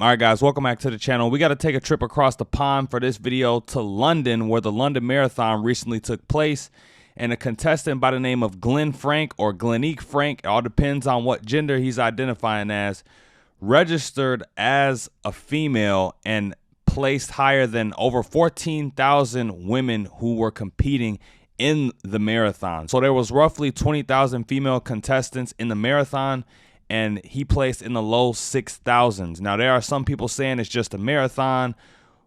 All right, guys, welcome back to the channel. We got to take a trip across the pond for this video to London, where the London Marathon recently took place. And a contestant by the name of Glenn Frank or Glenique Frank, it all depends on what gender he's identifying as, registered as a female and placed higher than over 14,000 women who were competing in the marathon. So there was roughly 20,000 female contestants in the marathon, and he placed in the low 6,000s. Now, there are some people saying it's just a marathon.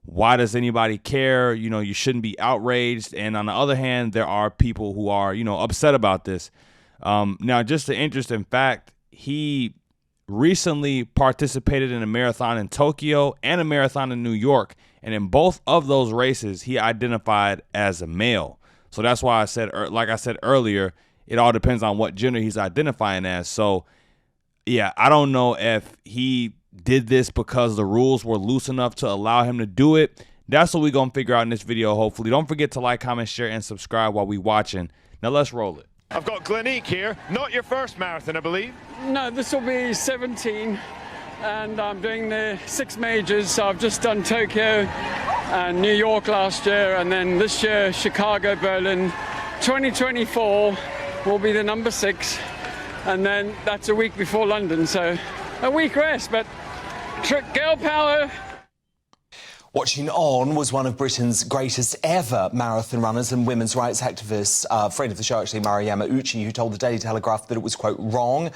Why does anybody care? You know, you shouldn't be outraged. And on the other hand, there are people who are, upset about this. Now, just an interesting fact, he recently participated in a marathon in Tokyo and a marathon in New York. And in both of those races, he identified as a male. So that's why I said, like I said earlier, it all depends on what gender he's identifying as. So yeah, I don't know if he did this because the rules were loose enough to allow him to do it. That's what we're going to figure out in this video, hopefully. Don't forget to like, comment, share, and subscribe while we watching. Now let's roll it. I've got Glenique here. Not your first marathon, I believe. No, this will be 17, and I'm doing the 6 majors. So I've just done Tokyo and New York last year, and then this year, Chicago, Berlin. 2024 will be the number 6. And then that's a week before London, so a week rest, but girl power. Watching on was one of Britain's greatest ever marathon runners and women's rights activists, friend of the show actually, Mara Yamauchi, who told the Daily Telegraph that it was, quote, wrong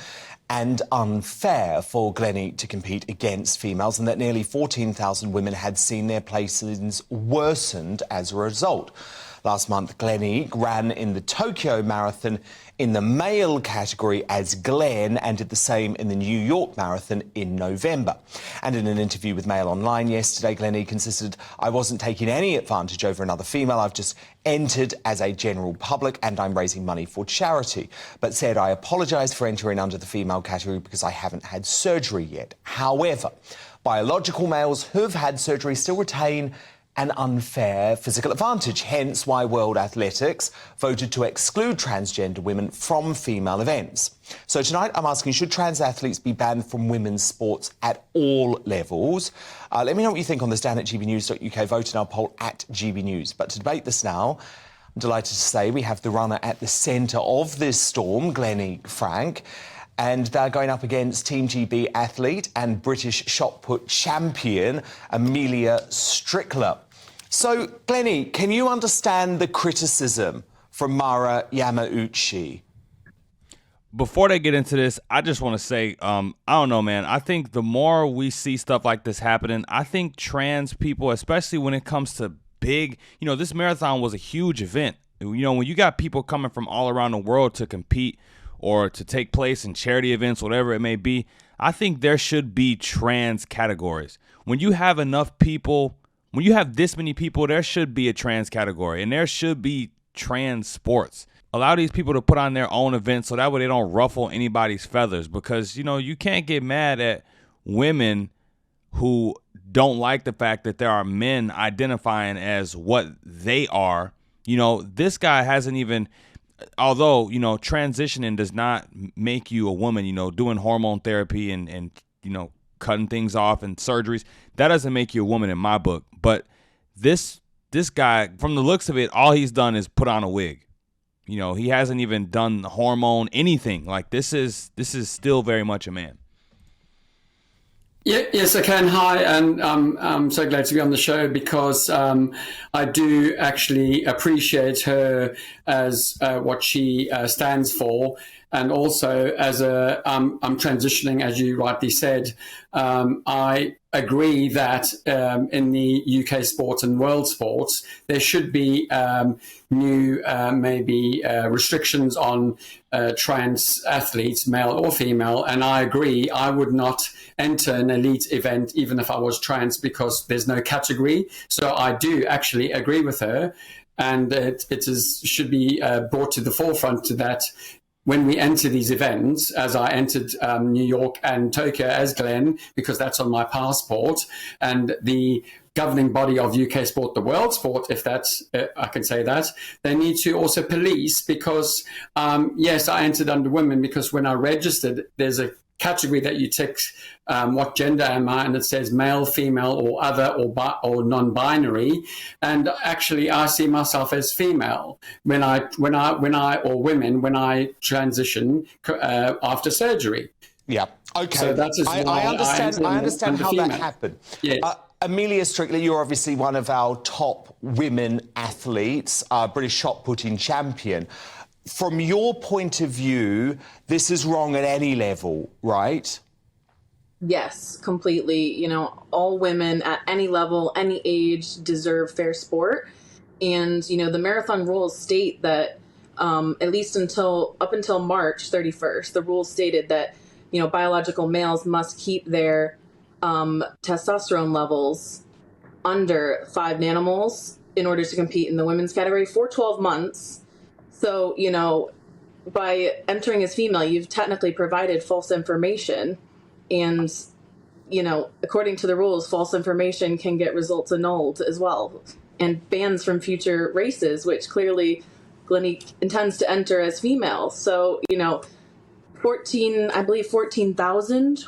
and unfair for Glenique to compete against females, and that nearly 14,000 women had seen their placings worsened as a result. Last month, Glenique ran in the Tokyo Marathon in the male category as Glenn, and did the same in the New York Marathon in November. And in an interview with Mail Online yesterday, Glenique insisted, "I wasn't taking any advantage over another female. I've just entered as a general public and I'm raising money for charity." But said, "I apologise for entering under the female category because I haven't had surgery yet." However, biological males who've had surgery still retain an unfair physical advantage, hence why World Athletics voted to exclude transgender women from female events. So tonight I'm asking, should trans athletes be banned from women's sports at all levels? Let me know what you think on this down at gbnews.uk. Vote in our poll at gbnews. But to debate this now, I'm delighted to say we have the runner at the centre of this storm, Glenique Frank, and they're going up against Team GB athlete and British shot put champion Amelia Strickler. So, Glenique, can you understand the criticism from Mara Yamauchi? Before they get into this, I just want to say, I don't know, man. I think the more we see stuff like this happening, I think trans people, especially when it comes to big, this marathon was a huge event. When you got people coming from all around the world to compete or to take place in charity events, whatever it may be, I think there should be trans categories. When you have enough people, when you have this many people, there should be a trans category, and there should be trans sports. Allow these people to put on their own events so that way they don't ruffle anybody's feathers, because, you can't get mad at women who don't like the fact that there are men identifying as what they are. This guy hasn't even, although, transitioning does not make you a woman, doing hormone therapy and cutting things off and surgeries, that doesn't make you a woman in my book. But this guy, from the looks of it, all he's done is put on a wig. He hasn't even done the hormone, anything. Like, this is still very much a man. Yeah, yes, I can. Hi, and I'm so glad to be on the show because I do actually appreciate her as what she stands for, and also as I'm transitioning, as you rightly said. I agree that in the UK sports and world sports, there should be new maybe restrictions on trans athletes, male or female. And I agree, I would not enter an elite event even if I was trans, because there's no category. So I do actually agree with her, and should be brought to the forefront to that when we enter these events, as I entered New York and Tokyo as Glenn, because that's on my passport, and the governing body of UK sport, the world sport, if that's, I can say that, they need to also police, because yes, I entered under women because when I registered, there's a category that you tick, what gender am I, and it says male, female, or other, or non-binary, and actually I see myself as female when I or women when I transition after surgery. Yeah. Okay. So that is I understand how that happened. Yeah. Amelia Strictly, you're obviously one of our top women athletes, British shot putting champion. From your point of view, this is wrong at any level, right? Yes, completely. You know, all women at any level, any age deserve fair sport. And, you know, the marathon rules state that at least up until March 31st, the rules stated that, you know, biological males must keep their testosterone levels under 5 nanomoles in order to compete in the women's category for 12 months. So, you know, by entering as female, you've technically provided false information. And, you know, according to the rules, false information can get results annulled as well, and bans from future races, which clearly Glenique intends to enter as female. So, you know, 14,000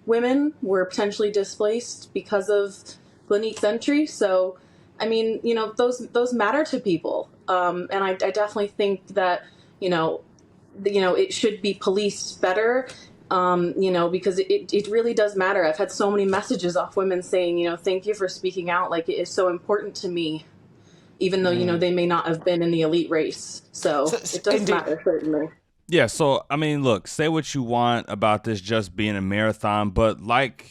women were potentially displaced because of Glenique's entry. So, I mean, you know, those matter to people. And I definitely think that, you know, it should be policed better, you know, because it really does matter. I've had so many messages off women saying, you know, thank you for speaking out. Like, it is so important to me, even though, you know, they may not have been in the elite race. So it does matter, certainly. Yeah, so I mean, look, say what you want about this just being a marathon, but like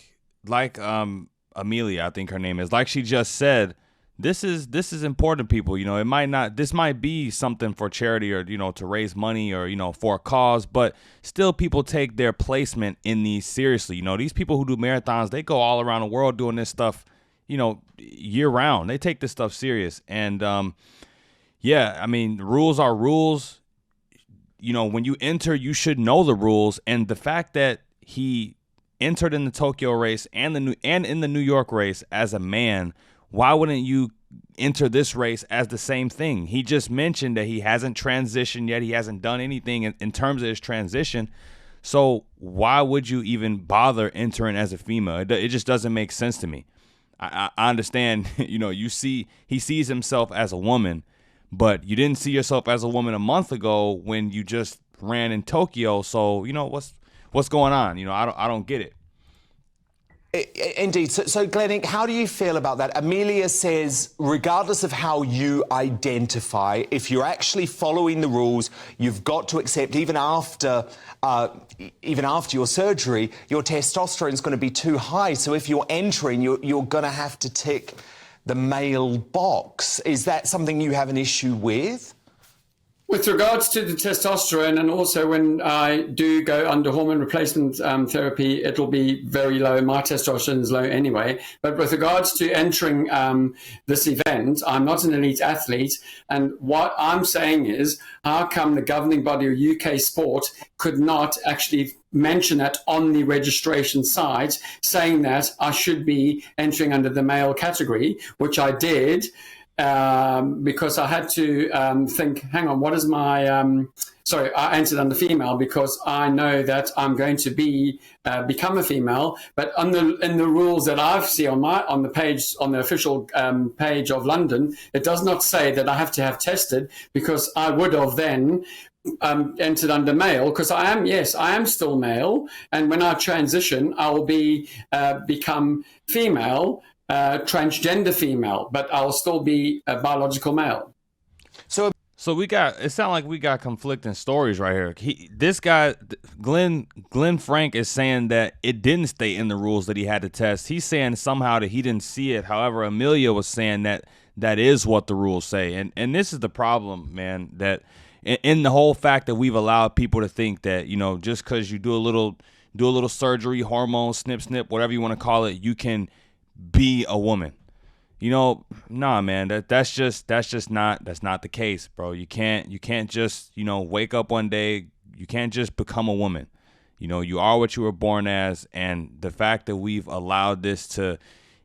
Amelia, I think her name is, like she just said, this is important to people. You know, this might be something for charity or, you know, to raise money or, you know, for a cause, but still people take their placement in these seriously. You know, these people who do marathons, they go all around the world doing this stuff, you know, year round. They take this stuff serious. And yeah, I mean, rules are rules. You know, when you enter, you should know the rules. And the fact that he entered in the Tokyo race and in the New York race as a man, why wouldn't you enter this race as the same thing? He just mentioned that he hasn't transitioned yet. He hasn't done anything in terms of his transition. So why would you even bother entering as a female? It just doesn't make sense to me. I understand, you know, he sees himself as a woman, but you didn't see yourself as a woman a month ago when you just ran in Tokyo. So, you know, what's going on? You know, I don't get it. Indeed. So Glenique, how do you feel about that? Amelia says, regardless of how you identify, if you're actually following the rules, you've got to accept even after your surgery, your testosterone is going to be too high. So if you're entering, you're going to have to tick the male box. Is that something you have an issue with? With regards to the testosterone, and also when I do go under hormone replacement therapy, it'll be very low. My testosterone is low anyway. But with regards to entering this event, I'm not an elite athlete. And what I'm saying is, how come the governing body of UK sport could not actually mention that on the registration site, saying that I should be entering under the male category, which I did. Because I had to think, hang on, what is my... I entered under female because I know that I'm going to become a female. But in the rules that I've seen on the official page of London, it does not say that I have to have tested, because I would have then entered under male, because I am still male, and when I transition, I will become female. Transgender female, but I'll still be a biological male. So it sounds like we got conflicting stories right here. This guy, Glenn Frank, is saying that it didn't state in the rules that he had to test. He's saying somehow that he didn't see it. However, Amelia was saying that is what the rules say. And this is the problem, man, that in the whole fact that we've allowed people to think that, you know, just because you do a little surgery, hormones, snip, whatever you want to call it, you can be a woman. You know, nah, man, that's not the case, bro. You can't just, you know, wake up one day. You can't just become a woman. You know, you are what you were born as, and the fact that we've allowed this to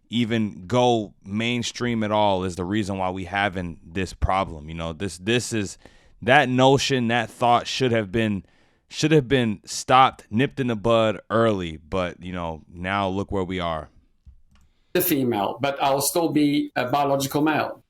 even go mainstream at all is the reason why we having this problem. You know, this is that notion, that thought should have been should have been stopped, nipped in the bud early. But, you know, now look where we are. The female, but I'll still be a biological male.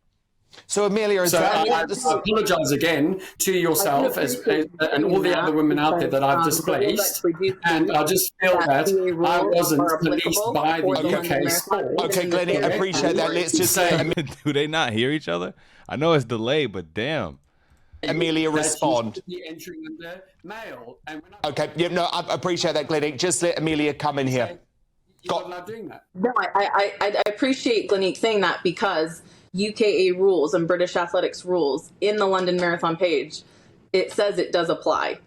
So Amelia, is So there I any other... apologize again to yourself and all the other women out there that I've displaced. And I just feel that I wasn't policed by the UK sport. Okay, Glennie, I appreciate that. Let's just say... Do they not hear each other? I know it's delayed, but damn. Amelia, respond. Entering under male. And when Okay, yeah, no, I appreciate that, Glennie. Just let Amelia come in here. you're not doing that. No, I appreciate Glenique saying that, because UKA rules and British athletics rules in the London Marathon page, it says it does apply.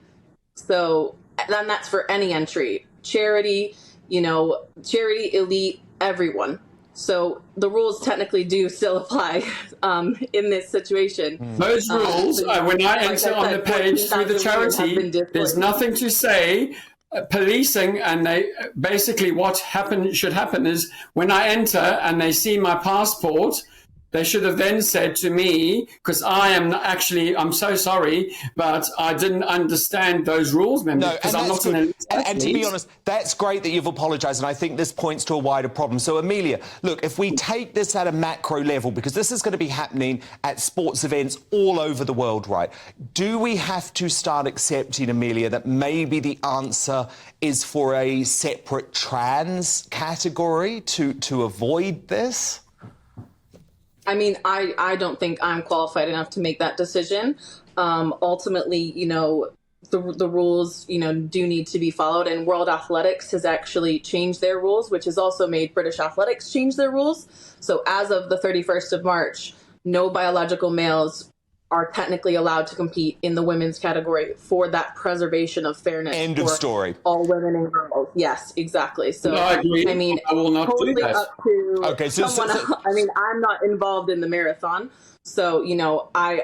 So then that's for any entry, charity, you know, charity, elite, everyone. So the rules technically do still apply in this situation. Those rules, when I enter on the page through the charity, there's nothing to say. Policing, and they basically what should happen is when I enter and they see my passport, they should have then said to me, because I'm so sorry, but I didn't understand those rules, because I'm not an elite athlete. And to be honest, that's great that you've apologised, and I think this points to a wider problem. So, Amelia, look, if we take this at a macro level, because this is going to be happening at sports events all over the world, right? Do we have to start accepting, Amelia, that maybe the answer is for a separate trans category to avoid this? I mean, I don't think I'm qualified enough to make that decision. Ultimately, you know, the rules, you know, do need to be followed, and World Athletics has actually changed their rules, which has also made British Athletics change their rules. So as of the 31st of March, no biological males are technically allowed to compete in the women's category for that preservation of fairness. End of story. All women and girls. Yes, exactly. So, No, I agree. I mean, I will not totally do that. up to Okay, someone else. I mean, I'm not involved in the marathon, so, you know, I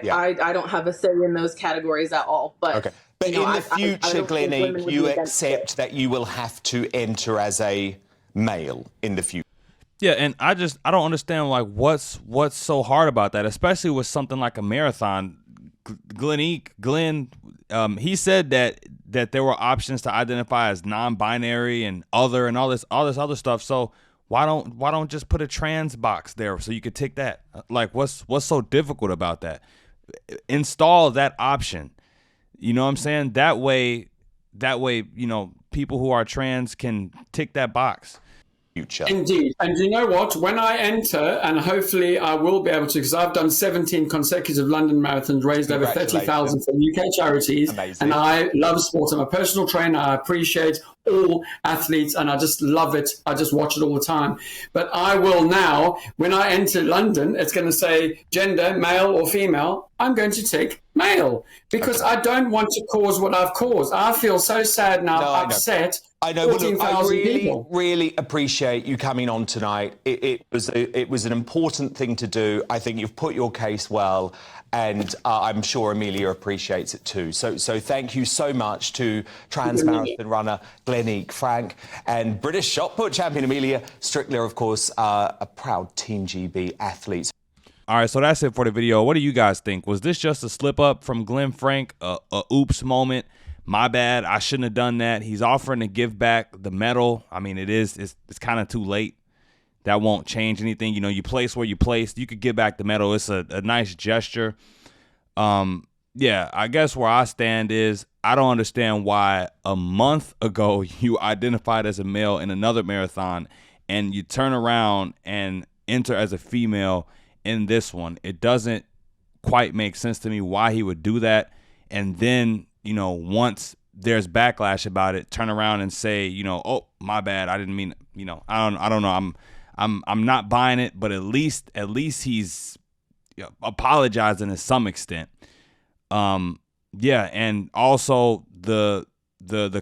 don't have a say in those categories at all. But, okay. But you know, in the future, Glennie, you accept it. that you will have to enter as a male in the future. Yeah, and I don't understand, like, what's so hard about that, especially with something like a marathon. Glenn, he said that there were options to identify as non-binary and other and all this other stuff. So why don't just put a trans box there so you could tick that? Like, what's so difficult about that? Install that option. You know what I'm saying? That way, you know, people who are trans can tick that box. Indeed. And you know what? When I enter, and hopefully I will be able to, because I've done 17 consecutive London marathons, raised over 30,000 for UK charities. Amazing. And I love sports. I'm a personal trainer. I appreciate all athletes, and I just love it. I just watch it all the time. But I will now, when I enter London, it's going to say gender, male or female. I'm going to tick male, because I don't want to cause what I've caused. I feel so sad now, upset. I know. Well, look, I people. really appreciate you coming on tonight. It was an important thing to do. I think you've put your case well, and I'm sure Amelia appreciates it too. So thank you so much to trans marathon runner Glenique Frank and British shot put champion Amelia Strickler, of course, a proud Team GB athlete. All right, so that's it for the video. What do you guys think? Was this just a slip up from Glenn Frank, a oops moment? My bad, I shouldn't have done that. He's offering to give back the medal. I mean, it's kind of too late. That won't change anything. You know, you place where you placed. You could give back the medal. It's a nice gesture. Yeah, I guess where I stand is I don't understand why a month ago you identified as a male in another marathon and you turn around and enter as a female in this one. It doesn't quite make sense to me why he would do that. And then, you know, once there's backlash about it, turn around and say, you know, oh, my bad, I didn't mean, you know, I don't know, I'm not buying it, but at least he's apologizing to some extent. Yeah, and also the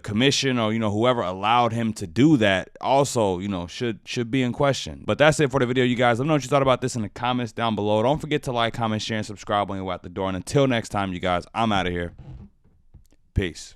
commission, or, you know, whoever allowed him to do that also, you know, should be in question. But that's it for the video, you guys. Let me know what you thought about this in the comments down below. Don't forget to like, comment, share, and subscribe when you're at the door. And until next time, you guys, I'm out of here. Peace.